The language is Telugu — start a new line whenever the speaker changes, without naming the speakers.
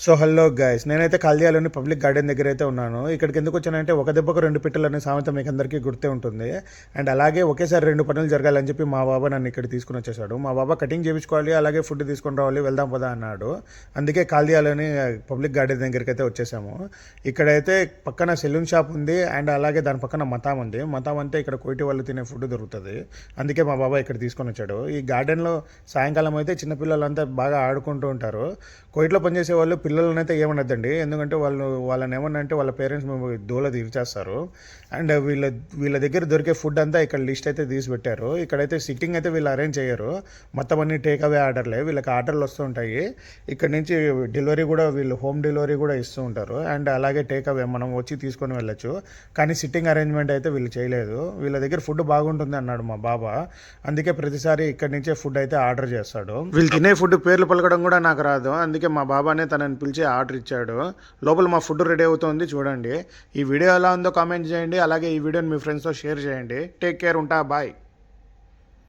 సో హలో గైస్, నేనైతే కాల్దియాలోని పబ్లిక్ గార్డెన్ దగ్గర అయితే ఉన్నాను. ఇక్కడికి ఎందుకు వచ్చానంటే ఒక దెబ్బకు రెండు పిట్టలు అనే సామెత మీకు అందరికీ గుర్తే ఉంటుంది. అండ్ అలాగే ఒకేసారి రెండు పనులు జరగాలని చెప్పి మా బాబా నన్ను ఇక్కడ తీసుకుని వచ్చేసాడు. మా బాబా కటింగ్ చేయించుకోవాలి, అలాగే ఫుడ్ తీసుకొని రావాలి, వెళ్దాం పదా అన్నాడు. అందుకే కాల్దియాలోని పబ్లిక్ గార్డెన్ దగ్గరికి అయితే వచ్చేసాము. ఇక్కడైతే పక్కన సెలూన్ షాప్ ఉంది, అండ్ అలాగే దాని పక్కన మతాం ఉంది. మతాం అంటే ఇక్కడ కోటి వాళ్ళు తినే ఫుడ్ దొరుకుతుంది. అందుకే మా బాబా ఇక్కడ తీసుకొని వచ్చాడు. ఈ గార్డెన్లో సాయంకాలం అయితే చిన్నపిల్లలంతా బాగా ఆడుకుంటూ ఉంటారు. కోయిట్లో పనిచేసే వాళ్ళు పిల్లలనైతే ఏమనద్దండి, ఎందుకంటే వాళ్ళని ఏమన్నంటే వాళ్ళ పేరెంట్స్ మేము దూల తీర్చేస్తారు. అండ్ వీళ్ళ దగ్గర దొరికే ఫుడ్ అంతా ఇక్కడ లిస్ట్ అయితే తీసి పెట్టారు. ఇక్కడైతే సిట్టింగ్ అయితే వీళ్ళు అరేంజ్ చేయరు, మొత్తం అన్ని టేక్ అవే ఆర్డర్లే. వీళ్ళకి ఆర్డర్లు వస్తూ ఉంటాయి. ఇక్కడ నుంచి డెలివరీ కూడా వీళ్ళు హోమ్ డెలివరీ కూడా ఇస్తూ ఉంటారు. అండ్ అలాగే టేక్ అవే మనం వచ్చి తీసుకొని వెళ్ళొచ్చు. కానీ సిట్టింగ్ అరేంజ్మెంట్ అయితే వీళ్ళు చేయలేదు. వీళ్ళ దగ్గర ఫుడ్ బాగుంటుంది అన్నాడు మా బాబా. అందుకే ప్రతిసారి ఇక్కడ నుంచే ఫుడ్ అయితే ఆర్డర్ చేస్తాడు. వీళ్ళు తినే ఫుడ్ పేర్లు పలకడం కూడా నాకు రాదు, అందుకే మా బాబానే తనని పిలిచి ఆర్డర్ ఇచ్చాడు. లోపల మా ఫుడ్ రెడీ అవుతుంది చూడండి. ఈ వీడియో ఎలా ఉందో కామెంట్ చేయండి. అలాగే ఈ వీడియోని మీ ఫ్రెండ్స్తో షేర్ చేయండి. టేక్ కేర్, ఉంటా, బాయ్.